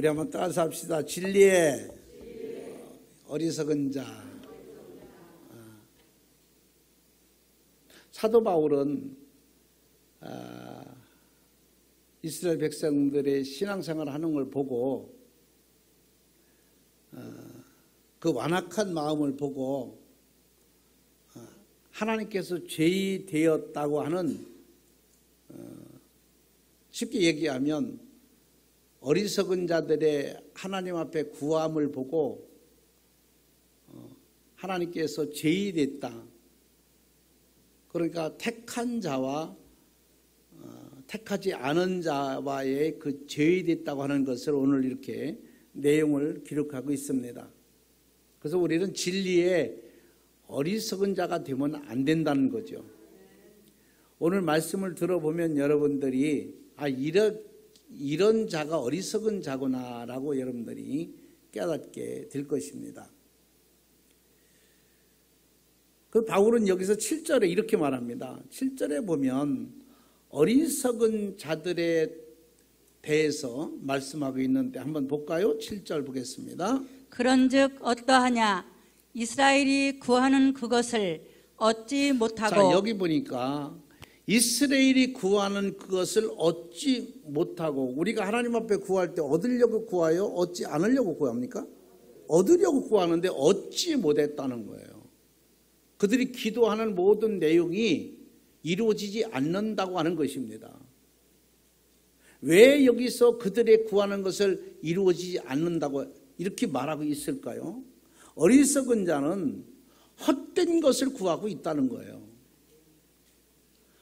우리 한번 따라서 합시다. 진리의 어리석은 자. 사도 바울은 이스라엘 백성들의 신앙생활을 하는 걸 보고 그 완악한 마음을 보고 하나님께서 죄인이 되었다고 하는, 쉽게 얘기하면 어리석은 자들의 하나님 앞에 구함을 보고 하나님께서 죄인이 됐다. 그러니까 택한 자와 택하지 않은 자와의 그 죄인이 됐다고 하는 것을 오늘 이렇게 내용을 기록하고 있습니다. 그래서 우리는 진리의 어리석은 자가 되면 안 된다는 거죠. 오늘 말씀을 들어보면 여러분들이 이런 자가 어리석은 자구나라고 여러분들이 깨닫게 될 것입니다. 그 바울은 여기서 7절에 이렇게 말합니다. 7절에 보면 어리석은 자들에 대해서 말씀하고 있는데 한번 볼까요? 7절 보겠습니다. 그런즉 어떠하냐? 이스라엘이 구하는 그것을 얻지 못하고. 자, 여기 보니까 이스라엘이 구하는 그것을 얻지 못하고, 우리가 하나님 앞에 구할 때 얻으려고 구하요? 얻지 않으려고 구합니까? 얻으려고 구하는데 얻지 못했다는 거예요. 그들이 기도하는 모든 내용이 이루어지지 않는다고 하는 것입니다. 왜 여기서 그들의 구하는 것을 이루어지지 않는다고 이렇게 말하고 있을까요? 어리석은 자는 헛된 것을 구하고 있다는 거예요.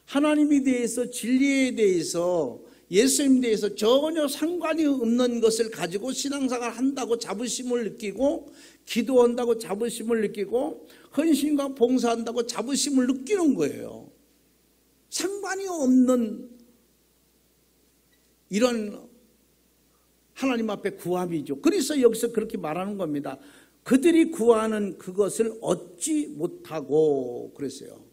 하나님에 대해서, 진리에 대해서, 예수님에 대해서 전혀 상관이 없는 것을 가지고 신앙생활을 한다고 자부심을 느끼고, 기도한다고 자부심을 느끼고, 헌신과 봉사한다고 자부심을 느끼는 거예요. 상관이 없는 이런 하나님 앞에 구함이죠. 그래서 여기서 그렇게 말하는 겁니다. 그들이 구하는 그것을 얻지 못하고 그랬어요.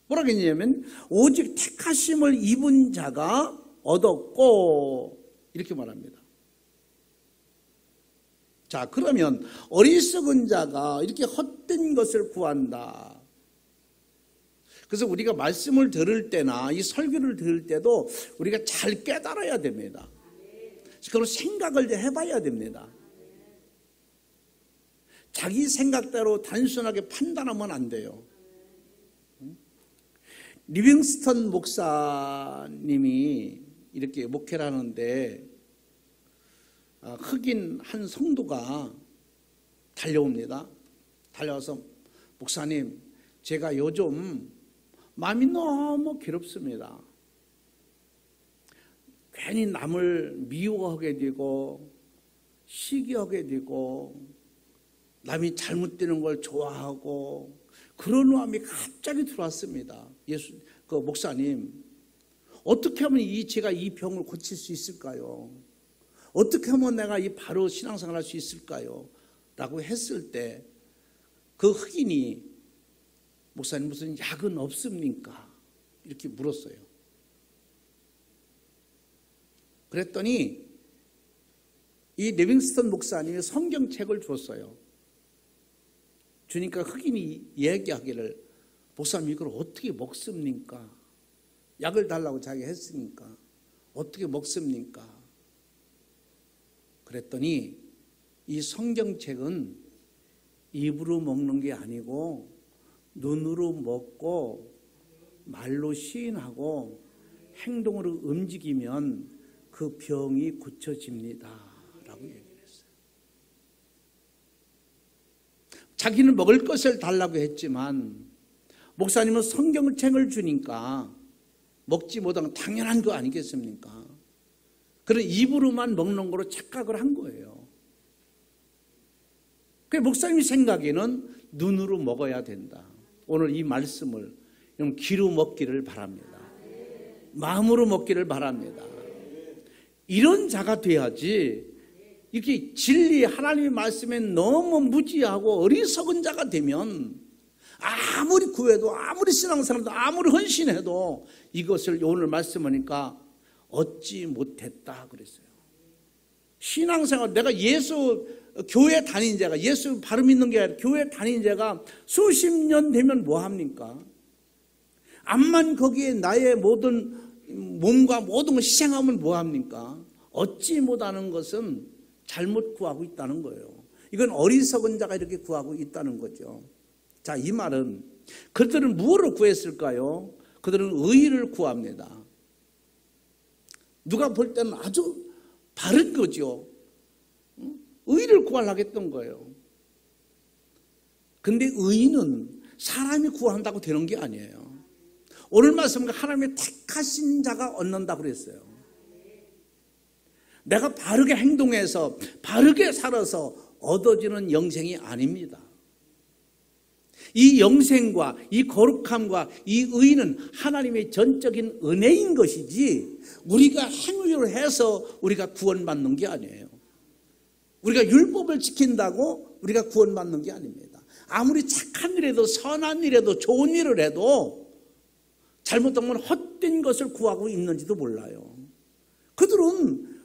뭐라고 했냐면 오직 택하심을 입은 자가 얻었고 이렇게 말합니다. 자, 그러면 어리석은 자가 이렇게 헛된 것을 구한다. 그래서 우리가 말씀을 들을 때나 이 설교를 들을 때도 우리가 잘 깨달아야 됩니다. 그런 생각을 해봐야 됩니다. 자기 생각대로 단순하게 판단하면 안 돼요. 리빙스턴 목사님이 이렇게 목회를 하는데 흑인 한 성도가 달려옵니다. 달려와서 목사님, 제가 요즘 마음이 너무 괴롭습니다. 괜히 남을 미워하게 되고 시기하게 되고 남이 잘못되는 걸 좋아하고 그런 마음이 갑자기 들어왔습니다. 목사님, 어떻게 하면 제가 이 병을 고칠 수 있을까요? 어떻게 하면 내가 바로 신앙생활 할 수 있을까요? 라고 했을 때 그 흑인이 목사님 무슨 약은 없습니까? 이렇게 물었어요. 그랬더니 이 리빙스턴 목사님이 성경책을 줬어요. 주니까 흑인이 얘기하기를 목사님 이걸 어떻게 먹습니까? 약을 달라고 자기가 했으니까 어떻게 먹습니까? 그랬더니 이 성경책은 입으로 먹는 게 아니고 눈으로 먹고 말로 시인하고 행동으로 움직이면 그 병이 고쳐집니다 라고 얘기를 했어요. 자기는 먹을 것을 달라고 했지만 목사님은 성경책을 주니까 먹지 못한 건 당연한 거 아니겠습니까? 그런 입으로만 먹는 거로 착각을 한 거예요. 그 목사님이 생각에는 눈으로 먹어야 된다. 오늘 이 말씀을 귀로 먹기를 바랍니다. 마음으로 먹기를 바랍니다. 이런 자가 돼야지 이렇게 진리 하나님의 말씀에 너무 무지하고 어리석은 자가 되면 아무리 구해도 아무리 신앙생활도 아무리 헌신해도 이것을 오늘 말씀하니까 얻지 못했다 그랬어요. 신앙생활 내가 교회 다닌 자가 예수 바로 믿는 게 아니라 교회 다닌 자가 수십 년 되면 뭐합니까? 암만 거기에 나의 모든 몸과 모든 걸 희생하면 뭐합니까? 얻지 못하는 것은 잘못 구하고 있다는 거예요. 이건 어리석은 자가 이렇게 구하고 있다는 거죠. 자, 이 말은 그들은 무엇을 구했을까요? 그들은 의를 구합니다. 누가 볼 때는 아주 바른 거죠. 의를 구하려고 했던 거예요. 근데 의는 사람이 구한다고 되는 게 아니에요. 오늘 말씀은 하나님의 택하신 자가 얻는다고 그랬어요. 내가 바르게 행동해서 바르게 살아서 얻어지는 영생이 아닙니다. 이 영생과 이 거룩함과 이 의는 하나님의 전적인 은혜인 것이지 우리가 행위를 해서 우리가 구원받는 게 아니에요. 우리가 율법을 지킨다고 우리가 구원받는 게 아닙니다. 아무리 착한 일에도 선한 일에도 좋은 일을 해도 잘못하면 헛된 것을 구하고 있는지도 몰라요. 그들은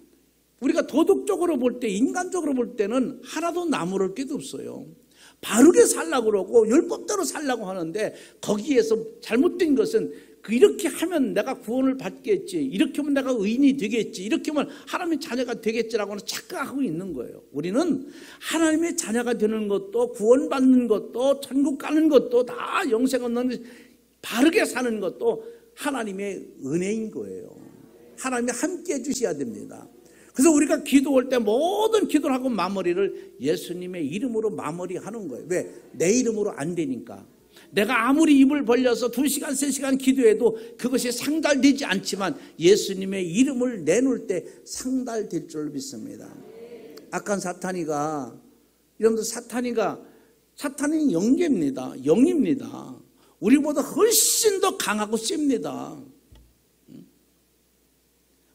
우리가 도덕적으로 볼 때, 인간적으로 볼 때는 하나도 나무랄 게 없어요. 바르게 살려고 그러고 율법대로 살려고 하는데 거기에서 잘못된 것은 이렇게 하면 내가 구원을 받겠지, 이렇게 하면 내가 의인이 되겠지, 이렇게 하면 하나님의 자녀가 되겠지라고 착각하고 있는 거예요. 우리는 하나님의 자녀가 되는 것도 구원받는 것도 천국 가는 것도 다 영생 얻는 바르게 사는 것도 하나님의 은혜인 거예요. 하나님이 함께 해주셔야 됩니다. 그래서 우리가 기도할 때 모든 기도를 하고 마무리를 예수님의 이름으로 마무리하는 거예요. 왜? 내 이름으로 안 되니까. 내가 아무리 입을 벌려서 2시간, 3시간 기도해도 그것이 상달되지 않지만 예수님의 이름을 내놓을 때 상달될 줄 믿습니다. 악한 사탄이가, 여러분들 사탄이 영계입니다. 영입니다. 우리보다 훨씬 더 강하고 셉니다.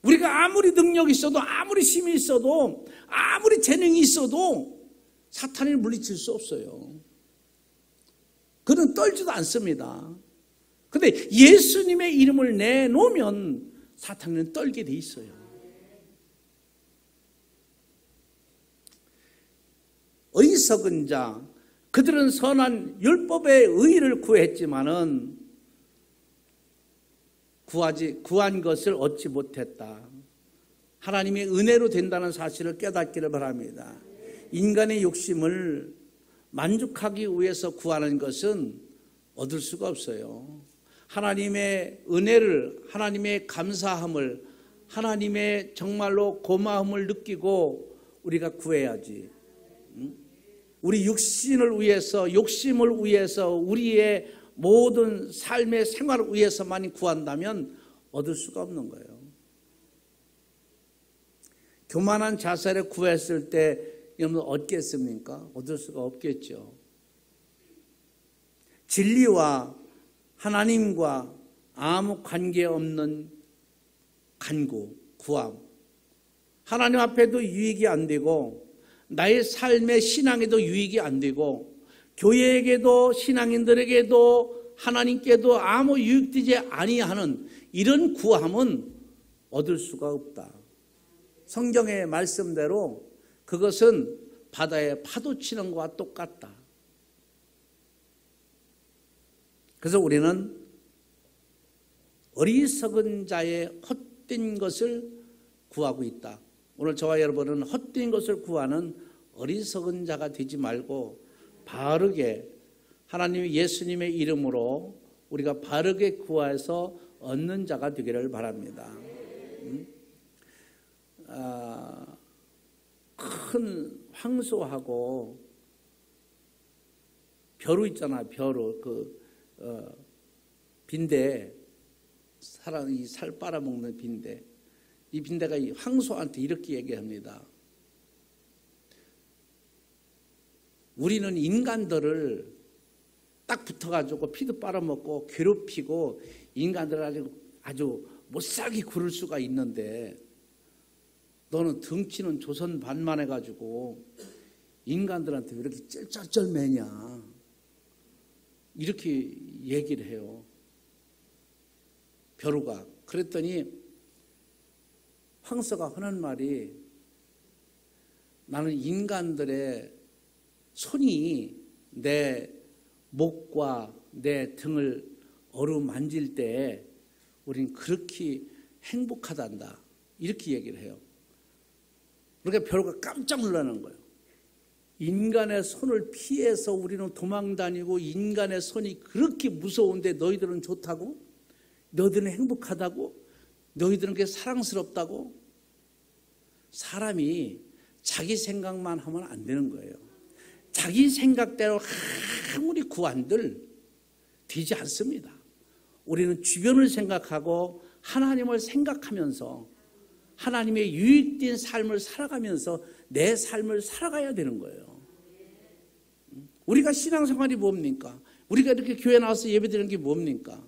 우리가 아무리 능력이 있어도, 아무리 힘이 있어도, 아무리 재능이 있어도 사탄을 물리칠 수 없어요. 그는 떨지도 않습니다. 그런데 예수님의 이름을 내놓으면 사탄은 떨게 돼 있어요. 어리석은 자, 그들은 선한 율법의 의를 구했지만은 구한 것을 얻지 못했다. 하나님의 은혜로 된다는 사실을 깨닫기를 바랍니다. 인간의 욕심을 만족하기 위해서 구하는 것은 얻을 수가 없어요. 하나님의 은혜를, 하나님의 감사함을, 하나님의 정말로 고마움을 느끼고 우리가 구해야지. 우리 육신을 위해서, 욕심을 위해서, 우리의 모든 삶의 생활을 위해서만 구한다면 얻을 수가 없는 거예요. 교만한 자세를 구했을 때 여러분 얻겠습니까? 얻을 수가 없겠죠. 진리와 하나님과 아무 관계없는 간구, 구함, 하나님 앞에도 유익이 안 되고 나의 삶의 신앙에도 유익이 안 되고 교회에게도 신앙인들에게도 하나님께도 아무 유익되지 아니하는 이런 구함은 얻을 수가 없다. 성경의 말씀대로 그것은 바다에 파도 치는 것과 똑같다. 그래서 우리는 어리석은 자의 헛된 것을 구하고 있다. 오늘 저와 여러분은 헛된 것을 구하는 어리석은 자가 되지 말고 바르게 하나님 예수님의 이름으로 우리가 바르게 구해서 얻는 자가 되기를 바랍니다. 큰 황소하고 벼루 있잖아. 벼루 빈대, 사람이 살 빨아먹는 빈대. 이 빈대가 이 황소한테 이렇게 얘기합니다. 우리는 인간들을 딱 붙어가지고 피도 빨아먹고 괴롭히고 인간들을 아주 못살게 구를 수가 있는데 너는 덩치는 조선 반만해가지고 인간들한테 왜 이렇게 쩔쩔쩔매냐 이렇게 얘기를 해요. 벼루가. 그랬더니 황소가 하는 말이 나는 인간들의 손이 내 목과 내 등을 어루만질 때 우린 그렇게 행복하단다. 이렇게 얘기를 해요. 그러니까 벼루가 깜짝 놀라는 거예요. 인간의 손을 피해서 우리는 도망다니고 인간의 손이 그렇게 무서운데 너희들은 좋다고? 너희들은 행복하다고? 너희들은 그게 사랑스럽다고? 사람이 자기 생각만 하면 안 되는 거예요. 자기 생각대로 아무리 구한들 되지 않습니다. 우리는 주변을 생각하고 하나님을 생각하면서 하나님의 유익된 삶을 살아가면서 내 삶을 살아가야 되는 거예요. 우리가 신앙생활이 뭡니까? 우리가 이렇게 교회 나와서 예배드리는 게 뭡니까?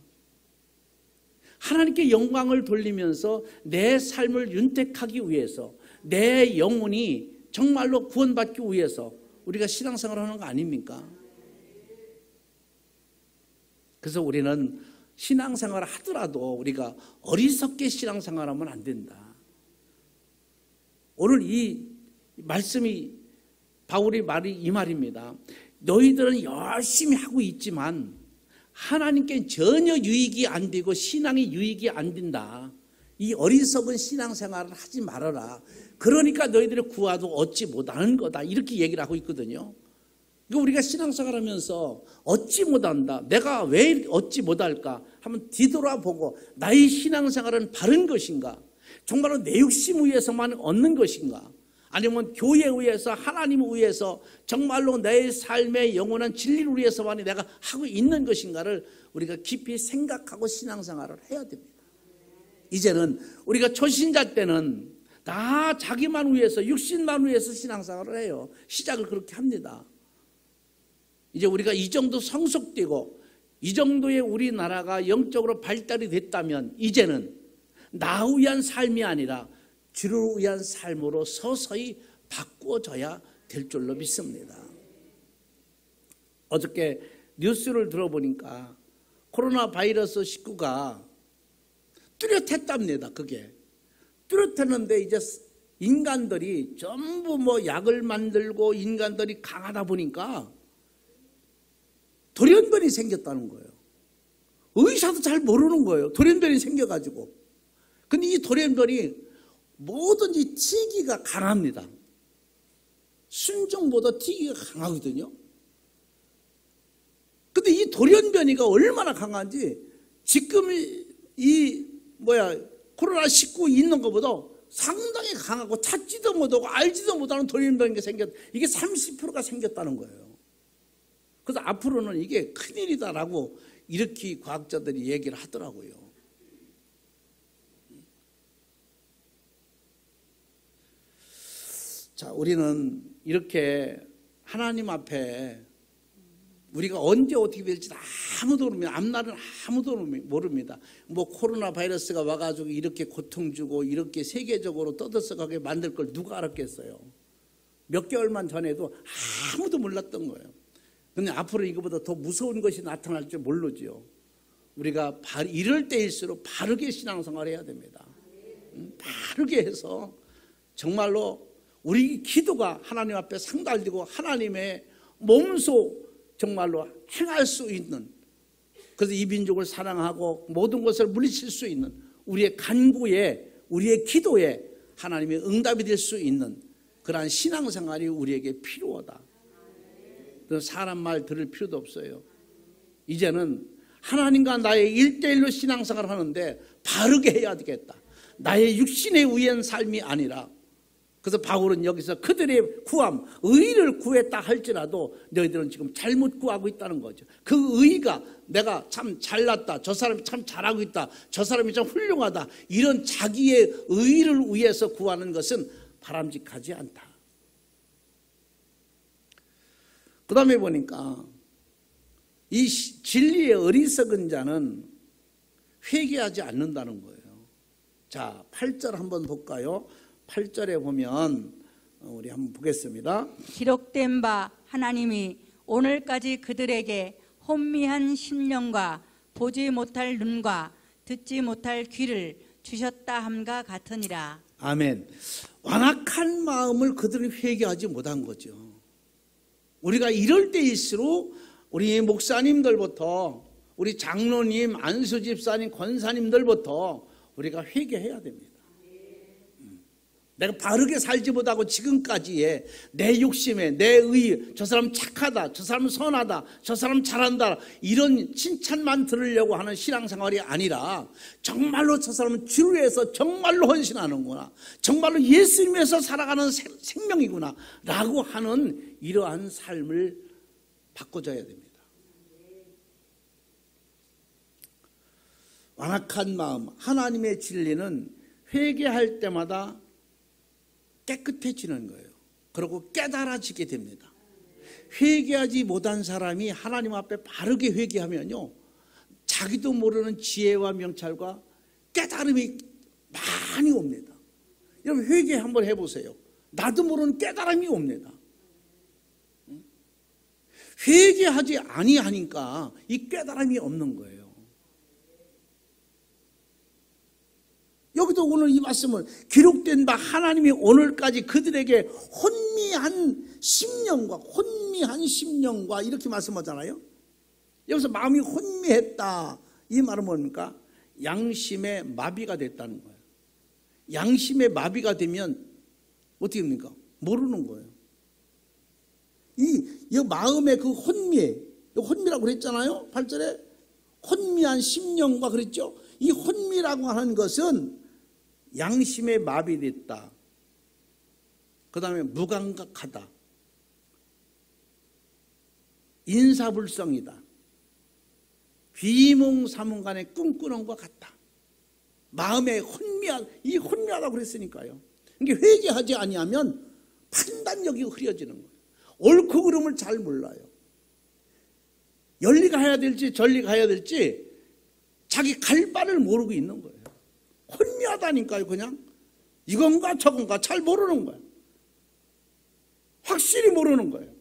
하나님께 영광을 돌리면서 내 삶을 윤택하기 위해서 내 영혼이 정말로 구원받기 위해서 우리가 신앙생활을 하는 거 아닙니까? 그래서 우리는 신앙생활을 하더라도 우리가 어리석게 신앙생활하면 안 된다. 오늘 이 말씀이 바울의 말이 이 말입니다. 너희들은 열심히 하고 있지만 하나님께 전혀 유익이 안 되고 신앙이 유익이 안 된다. 이 어리석은 신앙생활을 하지 말아라. 그러니까 너희들이 구하도 얻지 못하는 거다. 이렇게 얘기를 하고 있거든요. 그러니까 우리가 신앙생활하면서 얻지 못한다. 내가 왜 얻지 못할까? 한번 뒤돌아보고 나의 신앙생활은 바른 것인가? 정말로 내 욕심 위해서만 얻는 것인가? 아니면 교회에 의해서 하나님에 의해서 정말로 내 삶의 영원한 진리를 위해서만 내가 하고 있는 것인가를 우리가 깊이 생각하고 신앙생활을 해야 됩니다. 이제는 우리가 초신자 때는 다 자기만 위해서 육신만 위해서 신앙생활을 해요. 시작을 그렇게 합니다. 이제 우리가 이 정도 성숙되고 이 정도의 우리나라가 영적으로 발달이 됐다면 이제는 나 위한 삶이 아니라 주를 위한 삶으로 서서히 바꿔져야 될 줄로 믿습니다. 어저께 뉴스를 들어보니까 코로나 바이러스 19가 뚜렷했답니다. 그게 뚜렷했는데 이제 인간들이 전부 약을 만들고 인간들이 강하다 보니까 돌연변이 생겼다는 거예요. 의사도 잘 모르는 거예요. 돌연변이 생겨가지고. 근데 이 돌연변이 뭐든지 튀기가 강합니다. 순종보다 튀기가 강하거든요. 근데 이 돌연변이가 얼마나 강한지 지금 코로나19 있는 것보다 상당히 강하고 찾지도 못하고 알지도 못하는 돌연변이가 이게 30%가 생겼다는 거예요. 그래서 앞으로는 이게 큰일이다라고 이렇게 과학자들이 얘기를 하더라고요. 자, 우리는 이렇게 하나님 앞에 우리가 언제 어떻게 될지 아무도 모릅니다. 앞날은 아무도 모릅니다. 코로나 바이러스가 와가지고 이렇게 고통 주고 이렇게 세계적으로 떠들썩하게 만들 걸 누가 알았겠어요. 몇 개월만 전에도 아무도 몰랐던 거예요. 근데 앞으로 이거보다 더 무서운 것이 나타날 줄 모르죠. 우리가 이럴 때일수록 바르게 신앙생활을 해야 됩니다. 바르게 해서 정말로 우리 기도가 하나님 앞에 상달되고 하나님의 몸소 정말로 행할 수 있는, 그래서 이 민족을 사랑하고 모든 것을 물리칠 수 있는 우리의 간구에 우리의 기도에 하나님의 응답이 될 수 있는 그러한 신앙생활이 우리에게 필요하다. 사람 말 들을 필요도 없어요. 이제는 하나님과 나의 1대1로 신앙생활을 하는데 바르게 해야 되겠다. 나의 육신에 의한 삶이 아니라. 그래서 바울은 여기서 그들의 구함, 의를 구했다 할지라도 너희들은 지금 잘못 구하고 있다는 거죠. 그 의가 내가 참 잘났다, 저 사람이 참 잘하고 있다, 저 사람이 참 훌륭하다, 이런 자기의 의를 위해서 구하는 것은 바람직하지 않다. 그 다음에 보니까 이 진리의 어리석은 자는 회개하지 않는다는 거예요. 자, 8절 한번 볼까요? 8절에 보면 우리 한번 보겠습니다. 기록된 바 하나님이 오늘까지 그들에게 혼미한 심령과 보지 못할 눈과 듣지 못할 귀를 주셨다 함과 같으니라. 아멘. 완악한 마음을 그들은 회개하지 못한 거죠. 우리가 이럴 때일수록 우리 목사님들부터 우리 장로님, 안수 집사님, 권사님들부터 우리가 회개해야 됩니다. 내가 바르게 살지 못하고 지금까지의 내 욕심에 내 의, 저 사람 착하다, 저 사람 선하다, 저 사람 잘한다, 이런 칭찬만 들으려고 하는 신앙생활이 아니라 정말로 저 사람은 주를 위해서 정말로 헌신하는구나, 정말로 예수님 위해서 살아가는 생명이구나 라고 하는 이러한 삶을 바꿔줘야 됩니다. 완악한 마음, 하나님의 진리는 회개할 때마다 깨끗해지는 거예요. 그리고 깨달아지게 됩니다. 회개하지 못한 사람이 하나님 앞에 바르게 회개하면요, 자기도 모르는 지혜와 명찰과 깨달음이 많이 옵니다. 여러분 회개 한번 해보세요. 나도 모르는 깨달음이 옵니다. 회개하지 아니하니까 이 깨달음이 없는 거예요. 여기도 오늘 이 말씀을 기록된 바 하나님이 오늘까지 그들에게 혼미한 심령과 이렇게 말씀하잖아요. 여기서 마음이 혼미했다. 이 말은 뭡니까? 양심의 마비가 됐다는 거예요. 양심의 마비가 되면 어떻게 됩니까? 모르는 거예요. 이 마음의 그 혼미라고 그랬잖아요. 8절에 혼미한 심령과 그랬죠. 이 혼미라고 하는 것은 양심의 마비됐다. 그 다음에 무감각하다. 인사불성이다. 비몽사몽간의 꿈꾸는 것 같다. 마음에 혼미하다고 그랬으니까요. 이게 회개하지 아니하면 판단력이 흐려지는 거예요. 옳고 그름을 잘 몰라요. 열리 가야 될지 절리 가야 될지 자기 갈 바를 모르고 있는 거예요. 혼미하다니까요. 그냥 이건가 저건가 잘 모르는 거예요. 확실히 모르는 거예요.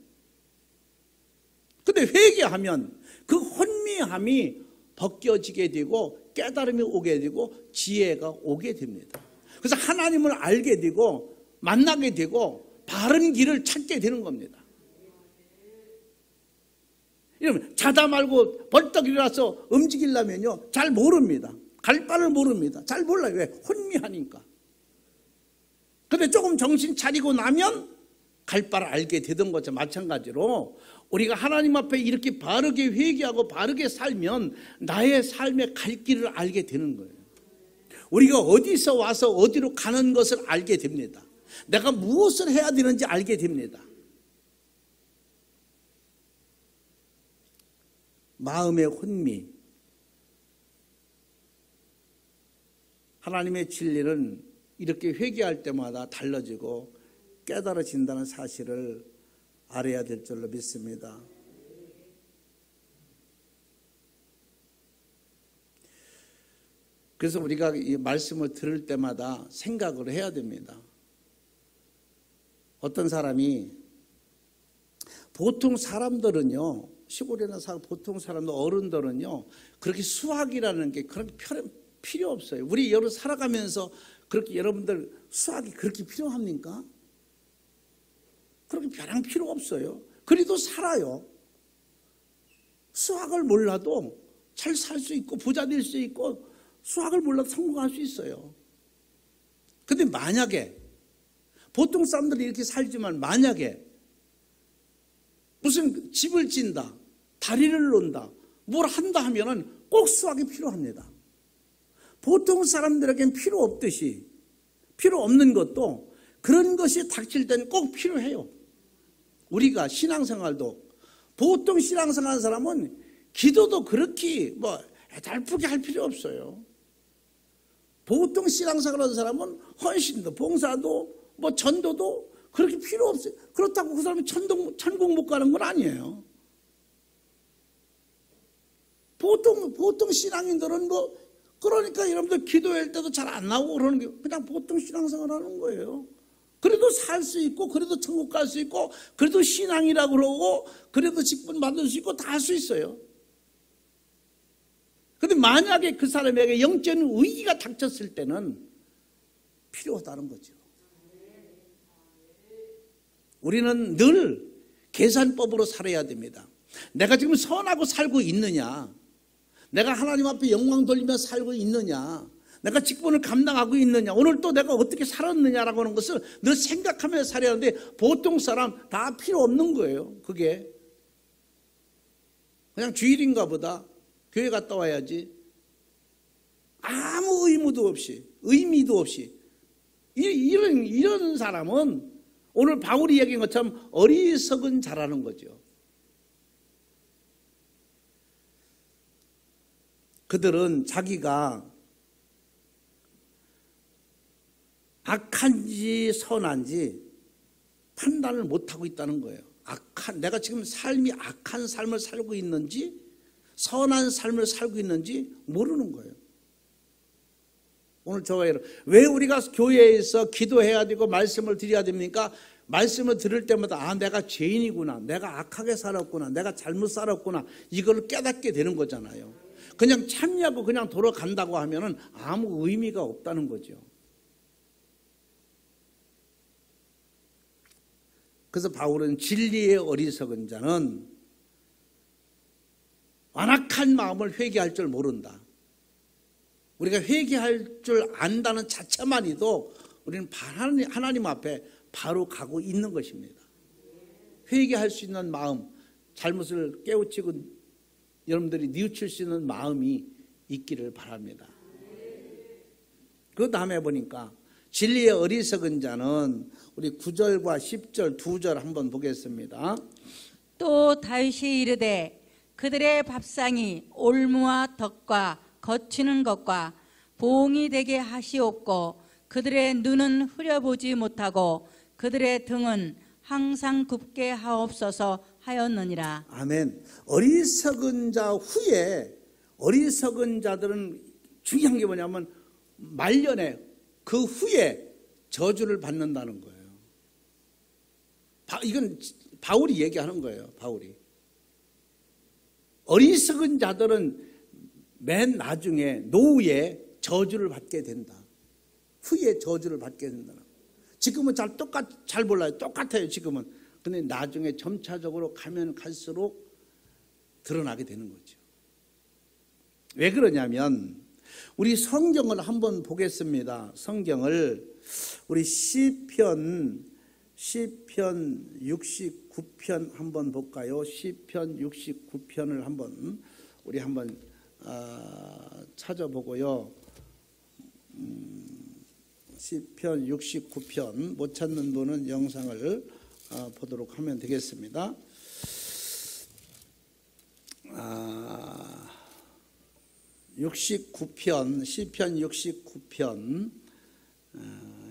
근데 회개하면 그 혼미함이 벗겨지게 되고 깨달음이 오게 되고 지혜가 오게 됩니다. 그래서 하나님을 알게 되고 만나게 되고 바른 길을 찾게 되는 겁니다. 이러면 자다 말고 벌떡 일어나서 움직이려면요 잘 모릅니다. 갈 바를 모릅니다. 잘 몰라요. 왜? 혼미하니까. 근데 조금 정신 차리고 나면 갈 바를 알게 되던 것과 마찬가지로 우리가 하나님 앞에 이렇게 바르게 회개하고 바르게 살면 나의 삶의 갈 길을 알게 되는 거예요. 우리가 어디서 와서 어디로 가는 것을 알게 됩니다. 내가 무엇을 해야 되는지 알게 됩니다. 마음의 혼미. 하나님의 진리는 이렇게 회개할 때마다 달라지고 깨달아진다는 사실을 알아야 될 줄로 믿습니다. 그래서 우리가 이 말씀을 들을 때마다 생각을 해야 됩니다. 어떤 사람이 보통 사람들은요, 시골에나 보통 사람들 어른들은요 그렇게 수학이라는 게 그렇게 필요 없어요. 우리 여러 살아가면서 그렇게 여러분들 수학이 그렇게 필요합니까? 그렇게 별랑 필요 없어요. 그래도 살아요. 수학을 몰라도 잘 살 수 있고 부자 될 수 있고 수학을 몰라도 성공할 수 있어요. 근데 만약에 보통 사람들이 이렇게 살지만 만약에 무슨 집을 짓다, 다리를 놓는다, 뭘 한다 하면은 꼭 수학이 필요합니다. 보통 사람들에겐 필요 없듯이 필요 없는 것도 그런 것이 닥칠 때는 꼭 필요해요. 우리가 신앙생활도 보통 신앙생활하는 사람은 기도도 그렇게 애달프게 할 필요 없어요. 보통 신앙생활하는 사람은 헌신도 봉사도 전도도 그렇게 필요 없어요. 그렇다고 그 사람이 천국 못 가는 건 아니에요. 보통 신앙인들은 그러니까 여러분들 기도할 때도 잘 안 나오고 그러는 게 그냥 보통 신앙생활 하는 거예요. 그래도 살 수 있고 그래도 천국 갈 수 있고 그래도 신앙이라고 그러고 그래도 직분 받을 수 있고 다 할 수 있어요. 근데 만약에 그 사람에게 영적인 위기가 닥쳤을 때는 필요하다는 거죠. 우리는 늘 계산법으로 살아야 됩니다. 내가 지금 선하고 살고 있느냐, 내가 하나님 앞에 영광 돌리며 살고 있느냐, 내가 직분을 감당하고 있느냐, 오늘 또 내가 어떻게 살았느냐라고 하는 것을 늘 생각하면서 살아야 하는데 보통 사람 다 필요 없는 거예요. 그게 그냥 주일인가 보다 교회 갔다 와야지, 아무 의무도 없이 의미도 없이 이런 사람은 오늘 바울이 얘기한 것처럼 어리석은 자라는 거죠. 그들은 자기가 악한지 선한지 판단을 못하고 있다는 거예요. 내가 지금 삶이 악한 삶을 살고 있는지 선한 삶을 살고 있는지 모르는 거예요. 오늘 저와 여러분, 왜 우리가 교회에서 기도해야 되고 말씀을 드려야 됩니까? 말씀을 들을 때마다 아, 내가 죄인이구나, 내가 악하게 살았구나, 내가 잘못 살았구나, 이걸 깨닫게 되는 거잖아요. 그냥 참여하고 그냥 돌아간다고 하면은 아무 의미가 없다는 거죠. 그래서 바울은 진리의 어리석은 자는 완악한 마음을 회개할 줄 모른다. 우리가 회개할 줄 안다는 자체만이도 우리는 하나님 앞에 바로 가고 있는 것입니다. 회개할 수 있는 마음, 잘못을 깨우치고 여러분들이 뉘우칠 수 있는 마음이 있기를 바랍니다. 그 다음에 보니까 진리의 어리석은 자는 우리 9절과 10절 2절 한번 보겠습니다. 또 다윗이 이르되 그들의 밥상이 올무와 덕과 거치는 것과 보응이 되게 하시옵고 그들의 눈은 흐려보지 못하고 그들의 등은 항상 굽게 하옵소서 하였느니라. 아멘. 어리석은 자 후에 어리석은 자들은 중요한 게 뭐냐면 말년에 그 후에 저주를 받는다는 거예요. 이건 바울이 얘기하는 거예요. 바울이. 어리석은 자들은 맨 나중에 노후에 저주를 받게 된다. 후에 저주를 받게 된다. 지금은 잘 몰라요. 똑같아요. 지금은. 근데 나중에 점차적으로 가면 갈수록 드러나게 되는 거죠. 왜 그러냐면 우리 성경을 한번 보겠습니다. 성경을 우리 시편 69편 한번 볼까요? 시편 69편을 한번 우리 한번 찾아보고요. 시편 69편 못 찾는 분은 영상을 보도록 하면 되겠습니다. 시편 69편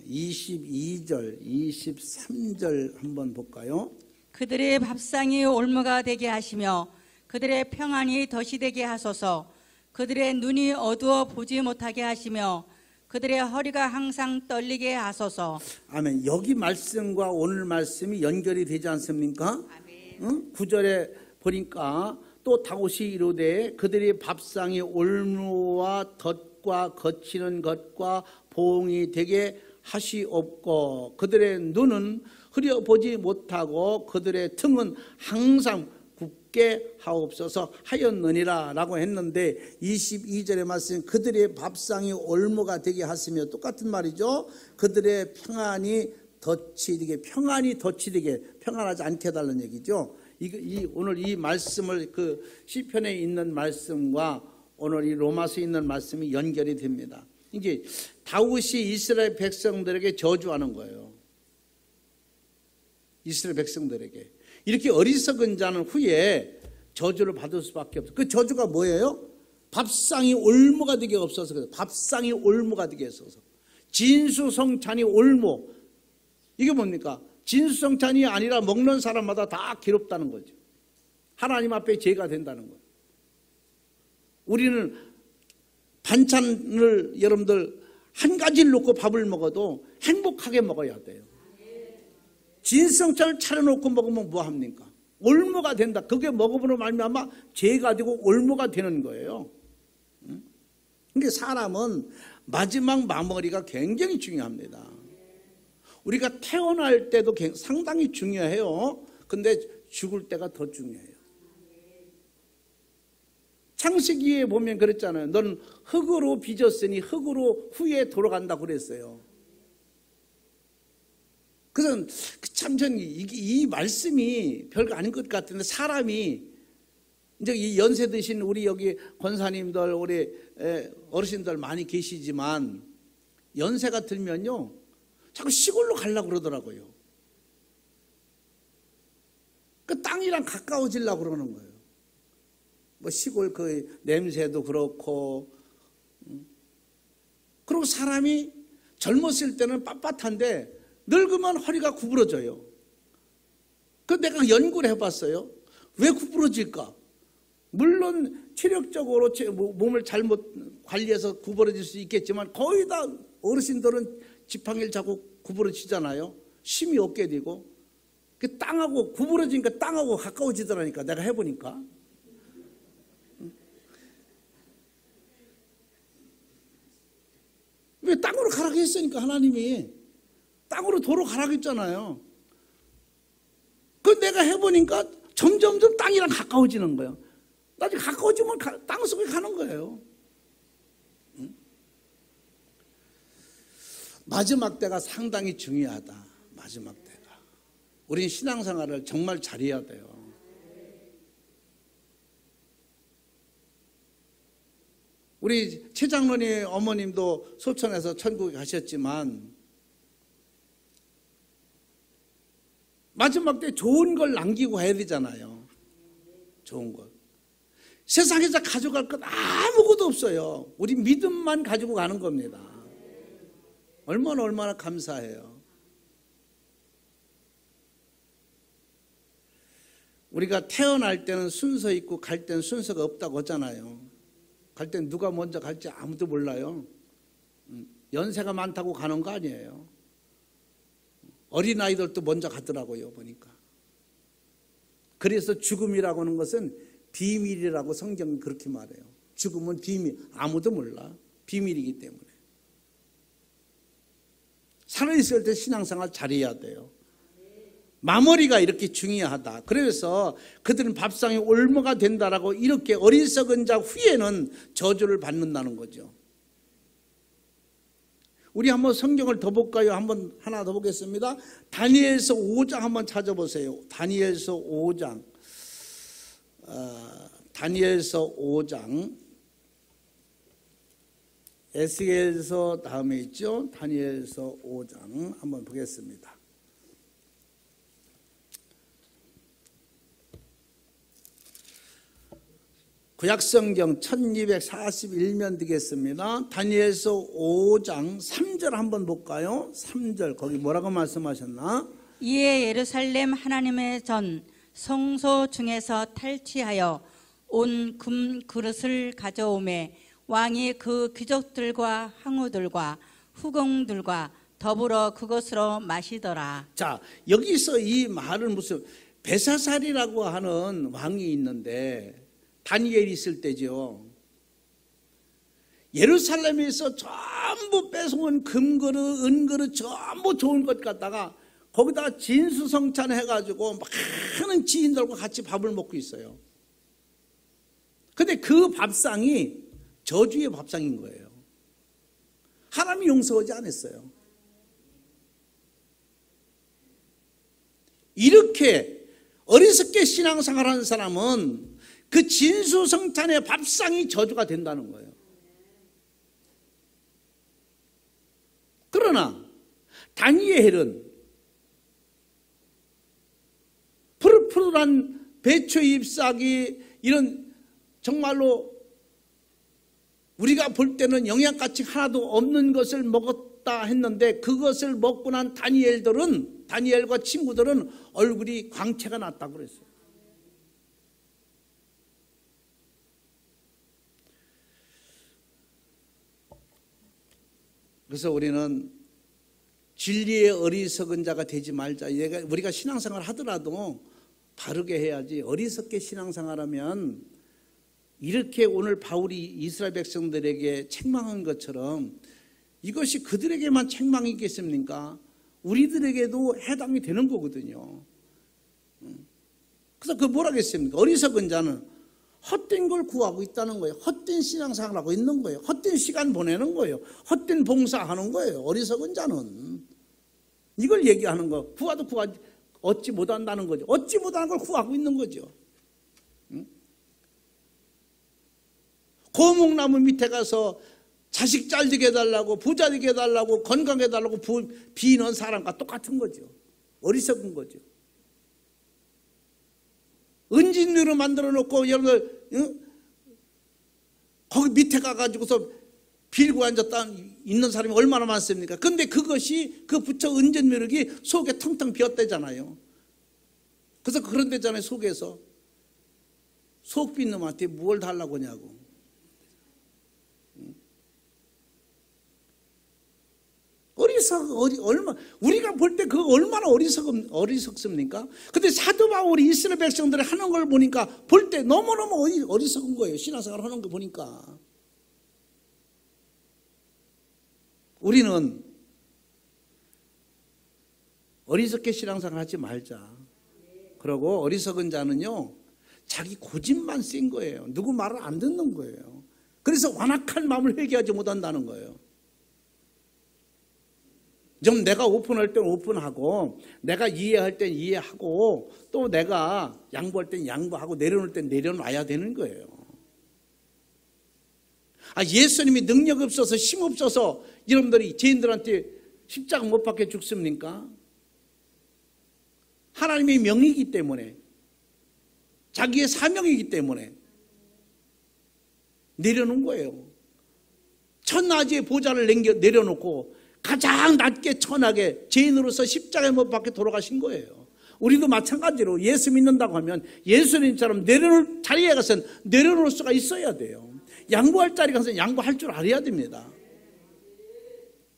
22절 23절 한번 볼까요? 그들의 밥상이 올무가 되게 하시며 그들의 평안이 덫이 되게 하소서. 그들의 눈이 어두워 보지 못하게 하시며 그들의 허리가 항상 떨리게 하소서. 아멘. 여기 말씀과 오늘 말씀이 연결이 되지 않습니까? 아멘. 9절에 보니까 또 다윗이 이르되 그들의 밥상이 올무와 덫과 거치는 것과 보응이 되게 하시옵고 그들의 눈은 흐려보지 못하고 그들의 등은 항상 굽게 하옵소서 하였느니라 라고 했는데 22절의 말씀 그들의 밥상이 올무가 되게 하시며 똑같은 말이죠. 그들의 평안이 덫이 되게 평안이 덫이 되게 평안하지 않게 해달라는 얘기죠. 오늘 이 말씀을 그 시편에 있는 말씀과 오늘 이 로마서에 있는 말씀이 연결이 됩니다. 이게 다윗이 이스라엘 백성들에게 저주하는 거예요. 이스라엘 백성들에게 이렇게 어리석은 자는 후에 저주를 받을 수밖에 없어요. 그 저주가 뭐예요? 밥상이 올무가 되게 없어서 그래요. 밥상이 올무가 되게 없어서 진수성찬이 올무. 이게 뭡니까? 진수성찬이 아니라 먹는 사람마다 다 괴롭다는 거죠. 하나님 앞에 죄가 된다는 거예요. 우리는 반찬을 여러분들 한 가지를 놓고 밥을 먹어도 행복하게 먹어야 돼요. 진수성찬을 차려놓고 먹으면 뭐합니까? 올무가 된다. 그게 먹어보는 말미암아 죄가 되고 올무가 되는 거예요. 그러니까 사람은 마지막 마무리가 굉장히 중요합니다. 우리가 태어날 때도 상당히 중요해요. 근데 죽을 때가 더 중요해요. 창세기에 보면 그랬잖아요. 너는 흙으로 빚었으니 흙으로 후에 돌아간다고 그랬어요. 그래서 참 전 이 말씀이 별거 아닌 것 같은데 사람이 이제 이 연세 드신 우리 여기 권사님들 우리 어르신들 많이 계시지만 연세가 들면요 자꾸 시골로 가려고 그러더라고요. 그 땅이랑 가까워지려고 그러는 거예요. 뭐 시골 그 냄새도 그렇고 그리고 사람이 젊었을 때는 빳빳한데 늙으면 허리가 구부러져요. 그 내가 연구를 해봤어요. 왜 구부러질까? 물론 체력적으로 몸을 잘못 관리해서 구부러질 수 있겠지만 거의 다 어르신들은 지팡이를 잡고 구부러지잖아요. 힘이 없게 되고 그 땅하고 구부러지니까 땅하고 가까워지더라니까. 내가 해보니까. 왜 땅으로 가라고 했으니까 하나님이 땅으로 도로 가라고 했잖아요. 그 내가 해보니까 점점점 땅이랑 가까워지는 거예요. 나중에 가까워지면 땅 속에 가는 거예요. 마지막 때가 상당히 중요하다. 마지막 때가. 우린 신앙생활을 정말 잘해야 돼요. 우리 최 장로님 어머님도 소천에서 천국에 가셨지만 마지막 때 좋은 걸 남기고 가야 되잖아요. 좋은 것. 세상에서 가져갈 것 아무것도 없어요. 우리 믿음만 가지고 가는 겁니다. 얼마나 감사해요. 우리가 태어날 때는 순서 있고 갈 때는 순서가 없다고 하잖아요. 갈 때는 누가 먼저 갈지 아무도 몰라요. 연세가 많다고 가는 거 아니에요. 어린아이들도 먼저 가더라고요, 보니까. 그래서 죽음이라고 하는 것은 비밀이라고 성경은 그렇게 말해요. 죽음은 비밀, 아무도 몰라. 비밀이기 때문에. 살아있을 때 신앙생활 잘해야 돼요. 마무리가 이렇게 중요하다. 그래서 그들은 밥상에 올무가 된다라고 이렇게 어리석은 자 후에는 저주를 받는다는 거죠. 우리 한번 성경을 더 볼까요? 한번 하나 더 보겠습니다. 다니엘서 5장 한번 찾아보세요. 다니엘서 5장. 다니엘서 5장. 에스겔서 다음에 있죠. 다니엘서 5장 한번 보겠습니다. 구약성경 1241면 되겠습니다. 다니엘서 5장 3절 한번 볼까요? 3절 거기 뭐라고 말씀하셨나? 이에 예루살렘 하나님의 전 성소 중에서 탈취하여 온 금 그릇을 가져오매 왕이 그 귀족들과 항우들과 후궁들과 더불어 그것으로 마시더라. 자, 여기서 이 말은 무슨 벨사살이라고 하는 왕이 있는데 다니엘이 있을 때죠. 예루살렘에서 전부 뺏어온 금그릇, 은그릇 전부 좋은 것 갖다가 거기다가 진수성찬 해가지고 많은 지인들과 같이 밥을 먹고 있어요. 근데 그 밥상이 저주의 밥상인 거예요. 하나님이 용서하지 않았어요. 이렇게 어리석게 신앙생활하는 사람은 그 진수성찬의 밥상이 저주가 된다는 거예요. 그러나 다니엘은 푸릇푸릇한 배추 잎사귀 이런 정말로 우리가 볼 때는 영양가치 하나도 없는 것을 먹었다 했는데 그것을 먹고 난 다니엘과 친구들은 얼굴이 광채가 났다고 그랬어요. 그래서 우리는 진리의 어리석은 자가 되지 말자. 우리가 신앙생활 하더라도 바르게 해야지. 어리석게 신앙생활하면 이렇게 오늘 바울이 이스라엘 백성들에게 책망한 것처럼 이것이 그들에게만 책망이겠습니까? 우리들에게도 해당이 되는 거거든요. 그래서 그 뭐라 했습니까? 어리석은 자는 헛된 걸 구하고 있다는 거예요. 헛된 신앙생활을 하고 있는 거예요. 헛된 시간 보내는 거예요. 헛된 봉사하는 거예요. 어리석은 자는. 이걸 얘기하는 거. 구하도 얻지 못한다는 거죠. 얻지 못하는 걸 구하고 있는 거죠. 고목나무 밑에 가서 자식 잘 되게 해달라고 부자 되게 해달라고 건강해 해달라고 비는 사람과 똑같은 거죠. 어리석은 거죠. 은진류로 만들어 놓고 여러분들 거기 밑에 가가지고서 빌고 앉았다 있는 사람이 얼마나 많습니까? 근데 그것이 그 부처 은진묘력이 속에 텅텅 비었대잖아요. 그래서 그런 데잖아요. 속에서 속 빈 놈한테 뭘 달라고 하냐고. 우리가 볼 때 그거 얼마나 어리석습니까? 근데 사도 바울이 이스라엘 백성들이 하는 걸 보니까 볼 때 너무너무 어리석은 거예요. 신앙생활 하는 거 보니까. 우리는 어리석게 신앙생활 하지 말자. 그러고 어리석은 자는요, 자기 고집만 쓴 거예요. 누구 말을 안 듣는 거예요. 그래서 완악한 마음을 회개하지 못한다는 거예요. 좀 내가 오픈할 땐 오픈하고, 내가 이해할 땐 이해하고, 또 내가 양보할 땐 양보하고, 내려놓을 땐 내려놔야 되는 거예요. 예수님이 능력 없어서 힘 없어서 여러분들이 죄인들한테 십자가 못 박혀 죽습니까? 하나님의 명이기 때문에, 자기의 사명이기 때문에 내려놓은 거예요. 천하지의 보좌를 내려놓고 가장 낮게 천하게 죄인으로서 십자가에 못 박혀 돌아가신 거예요. 우리도 마찬가지로 예수 믿는다고 하면 예수님처럼 내려놓을 자리에 가서는 내려놓을 수가 있어야 돼요. 양보할 자리에 가서 양보할 줄 알아야 됩니다.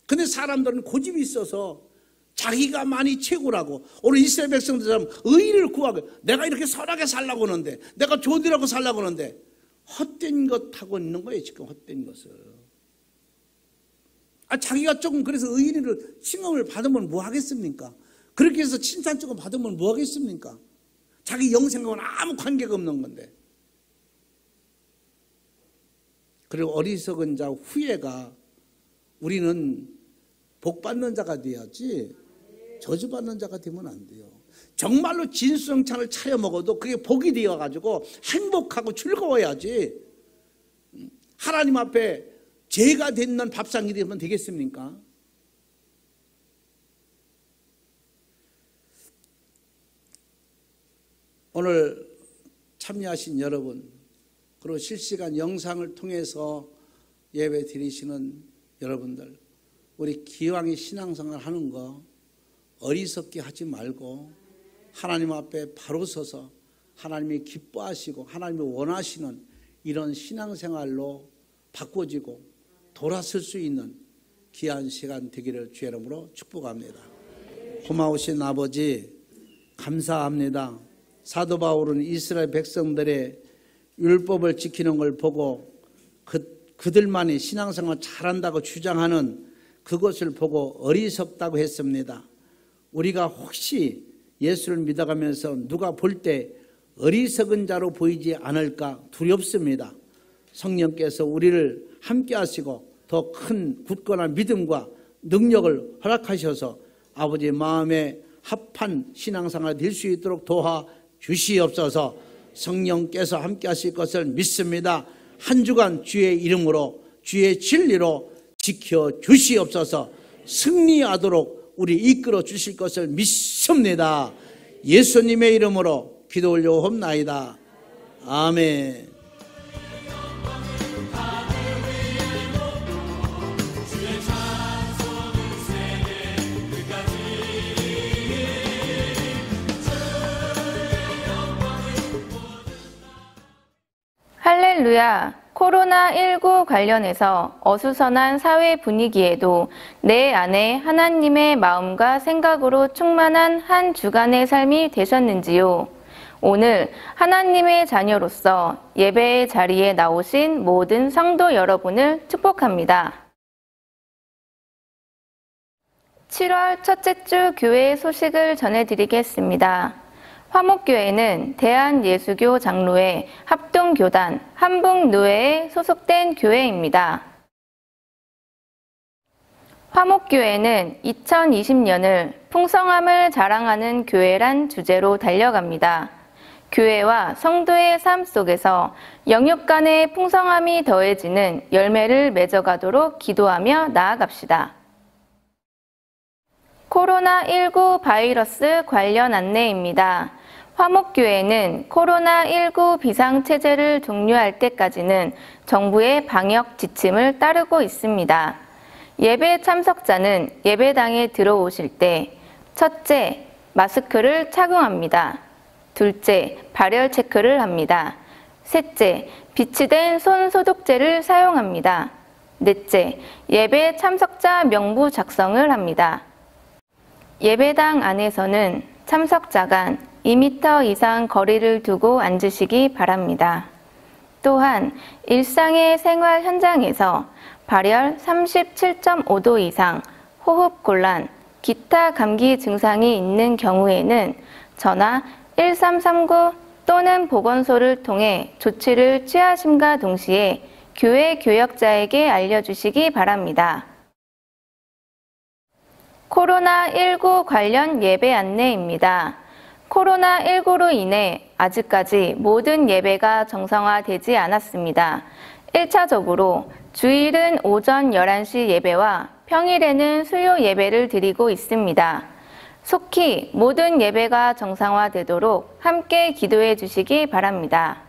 근데 사람들은 고집이 있어서 자기가 많이 최고라고, 오늘 이스라엘 백성들처럼 의의를 구하고, 내가 이렇게 선하게 살라고 하는데, 내가 좋으라고 살라고 하는데 헛된 것 하고 있는 거예요. 지금 헛된 것을. 자기가 조금 그래서 의인을 칭함을 받으면 뭐 하겠습니까? 그렇게 해서 칭찬 조금 받으면 뭐 하겠습니까? 자기 영생과는 아무 관계가 없는 건데. 그리고 어리석은 자 후회가, 우리는 복 받는 자가 돼야지 저주받는 자가 되면 안 돼요. 정말로 진수성찬을 차려 먹어도 그게 복이 되어가지고 행복하고 즐거워야지, 하나님 앞에 죄가 되는 밥상이 되면 되겠습니까? 오늘 참여하신 여러분, 그리고 실시간 영상을 통해서 예배 드리시는 여러분들, 우리 기왕에 신앙생활 하는 거 어리석게 하지 말고 하나님 앞에 바로 서서 하나님이 기뻐하시고 하나님이 원하시는 이런 신앙생활로 바꿔지고 돌아설 수 있는 귀한 시간 되기를 주의 이름으로 축복합니다. 고마우신 아버지, 감사합니다. 사도 바울은 이스라엘 백성들의 율법을 지키는 걸 보고 그들만이 신앙생활 잘한다고 주장하는 그것을 보고 어리석다고 했습니다. 우리가 혹시 예수를 믿어가면서 누가 볼 때 어리석은 자로 보이지 않을까 두렵습니다. 성령께서 우리를 함께 하시고 더 큰 굳건한 믿음과 능력을 허락하셔서 아버지 마음에 합한 신앙생활 될 수 있도록 도와주시옵소서. 성령께서 함께 하실 것을 믿습니다. 한 주간 주의 이름으로 주의 진리로 지켜주시옵소서. 승리하도록 우리 이끌어 주실 것을 믿습니다. 예수님의 이름으로 기도 올려옵나이다. 아멘. 할렐루야. 코로나19 관련해서 어수선한 사회 분위기에도 내 안에 하나님의 마음과 생각으로 충만한 한 주간의 삶이 되셨는지요? 오늘 하나님의 자녀로서 예배의 자리에 나오신 모든 성도 여러분을 축복합니다. 7월 첫째 주 교회 소식을 전해드리겠습니다. 화목교회는 대한예수교 장로회 합동교단 한북누회에 소속된 교회입니다. 화목교회는 2020년을 풍성함을 자랑하는 교회란 주제로 달려갑니다. 교회와 성도의 삶 속에서 영육 간의 풍성함이 더해지는 열매를 맺어가도록 기도하며 나아갑시다. 코로나19 바이러스 관련 안내입니다. 화목교회는 코로나19 비상체제를 종료할 때까지는 정부의 방역 지침을 따르고 있습니다. 예배 참석자는 예배당에 들어오실 때 첫째, 마스크를 착용합니다. 둘째, 발열 체크를 합니다. 셋째, 비치된 손 소독제를 사용합니다. 넷째, 예배 참석자 명부 작성을 합니다. 예배당 안에서는 참석자 간 2m 이상 거리를 두고 앉으시기 바랍니다. 또한 일상의 생활 현장에서 발열 37.5도 이상, 호흡곤란, 기타 감기 증상이 있는 경우에는 전화 1339 또는 보건소를 통해 조치를 취하심과 동시에 교회 교역자에게 알려주시기 바랍니다. 코로나19 관련 예배 안내입니다. 코로나19로 인해 아직까지 모든 예배가 정상화되지 않았습니다. 1차적으로 주일은 오전 11시 예배와 평일에는 수요 예배를 드리고 있습니다. 속히 모든 예배가 정상화되도록 함께 기도해 주시기 바랍니다.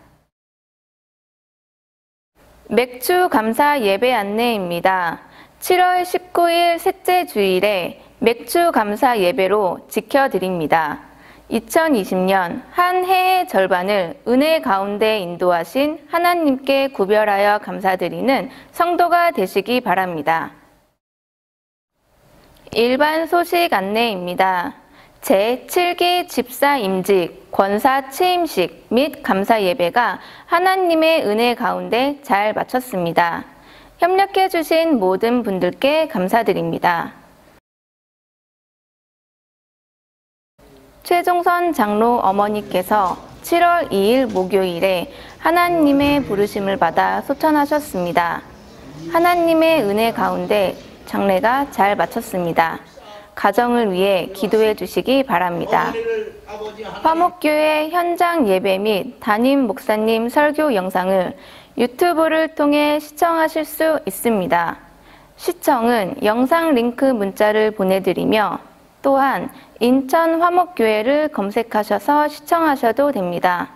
맥주 감사 예배 안내입니다. 7월 19일 셋째 주일에 맥주 감사 예배로 지켜드립니다. 2020년 한 해의 절반을 은혜 가운데 인도하신 하나님께 구별하여 감사드리는 성도가 되시기 바랍니다. 일반 소식 안내입니다. 제7기 집사 임직, 권사 취임식 및 감사 예배가 하나님의 은혜 가운데 잘 마쳤습니다. 협력해 주신 모든 분들께 감사드립니다. 최종선 장로 어머니께서 7월 2일 목요일에 하나님의 부르심을 받아 소천하셨습니다. 하나님의 은혜 가운데 장례가 잘 마쳤습니다. 가정을 위해 기도해 주시기 바랍니다. 화목교회 현장 예배 및 담임 목사님 설교 영상을 유튜브를 통해 시청하실 수 있습니다. 시청은 영상 링크 문자를 보내드리며 또한 인천 화목교회를 검색하셔서 시청하셔도 됩니다.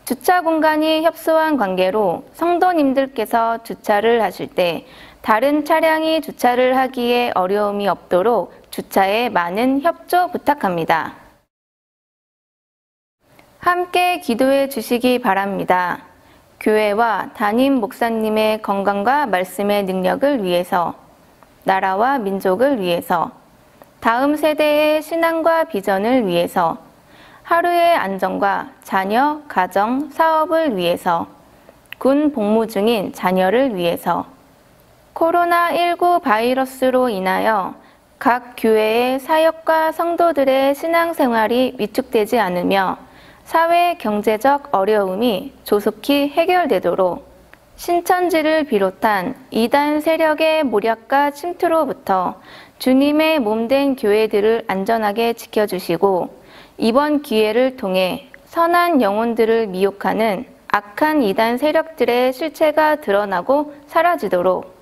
주차 공간이 협소한 관계로 성도님들께서 주차를 하실 때 다른 차량이 주차를 하기에 어려움이 없도록 주차에 많은 협조 부탁합니다. 함께 기도해 주시기 바랍니다. 교회와 담임 목사님의 건강과 말씀의 능력을 위해서, 나라와 민족을 위해서, 다음 세대의 신앙과 비전을 위해서, 하루의 안정과 자녀, 가정, 사업을 위해서, 군 복무 중인 자녀를 위해서, 코로나19 바이러스로 인하여 각 교회의 사역과 성도들의 신앙생활이 위축되지 않으며 사회 경제적 어려움이 조속히 해결되도록 신천지를 비롯한 이단 세력의 모략과 침투로부터 주님의 몸된 교회들을 안전하게 지켜주시고 이번 기회를 통해 선한 영혼들을 미혹하는 악한 이단 세력들의 실체가 드러나고 사라지도록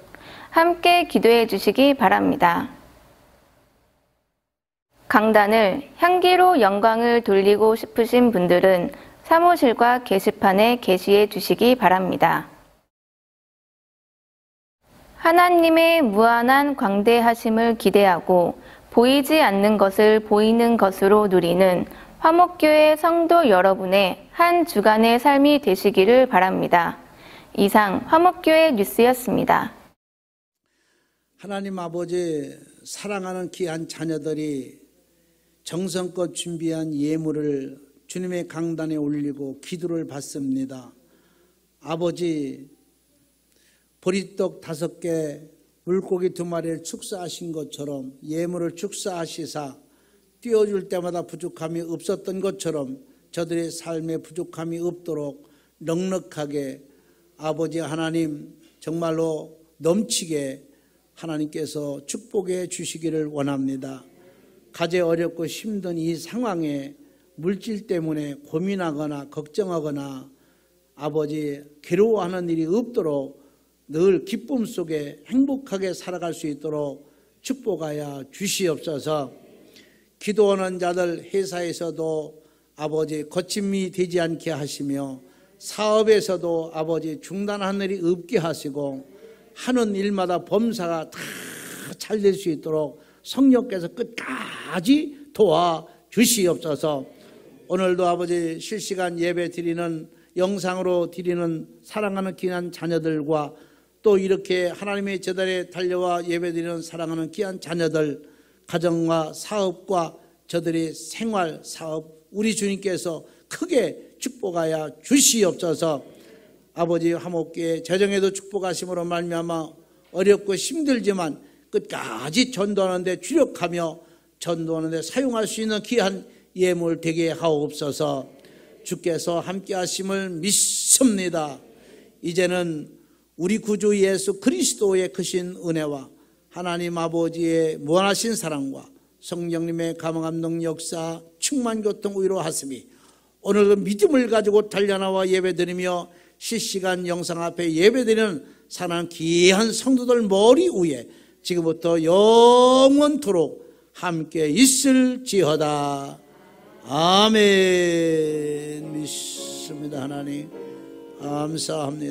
함께 기도해 주시기 바랍니다. 강단을 향기로 영광을 돌리고 싶으신 분들은 사무실과 게시판에 게시해 주시기 바랍니다. 하나님의 무한한 광대하심을 기대하고 보이지 않는 것을 보이는 것으로 누리는 화목교회 성도 여러분의 한 주간의 삶이 되시기를 바랍니다. 이상 화목교회 뉴스였습니다. 하나님 아버지, 사랑하는 귀한 자녀들이 정성껏 준비한 예물을 주님의 강단에 올리고 기도를 받습니다. 아버지, 보리떡 5개, 물고기 2마리를 축사하신 것처럼 예물을 축사하시사 띄워줄 때마다 부족함이 없었던 것처럼 저들의 삶에 부족함이 없도록 넉넉하게 아버지 하나님 정말로 넘치게 하나님께서 축복해 주시기를 원합니다. 가제 어렵고 힘든 이 상황에 물질 때문에 고민하거나 걱정하거나 아버지 괴로워하는 일이 없도록 늘 기쁨 속에 행복하게 살아갈 수 있도록 축복하여 주시옵소서. 기도하는 자들 회사에서도 아버지 거침이 되지 않게 하시며 사업에서도 아버지 중단하는 일이 없게 하시고 하는 일마다 범사가 다 잘 될 수 있도록 성령께서 끝까지 도와 주시옵소서. 오늘도 아버지 실시간 예배 드리는 영상으로 드리는 사랑하는 귀한 자녀들과 또 이렇게 하나님의 제자리에 달려와 예배드리는 사랑하는 귀한 자녀들, 가정과 사업과 저들의 생활, 사업, 우리 주님께서 크게 축복하여 주시옵소서. 아버지 화목교회 재정에도 축복하심으로 말미암아 어렵고 힘들지만 끝까지 전도하는 데 주력하며 전도하는 데 사용할 수 있는 귀한 예물 되게 하옵소서. 주께서 함께 하심을 믿습니다. 이제는 우리 구주 예수 그리스도의 크신 은혜와 하나님 아버지의 무한하신 사랑과 성령님의 감화감동 역사 충만 교통 위로하심이 오늘도 믿음을 가지고 달려나와 예배드리며 실시간 영상 앞에 예배드리는 사랑하는 귀한 성도들 머리 위에 지금부터 영원토록 함께 있을지어다. 아멘. 믿습니다. 하나님 감사합니다.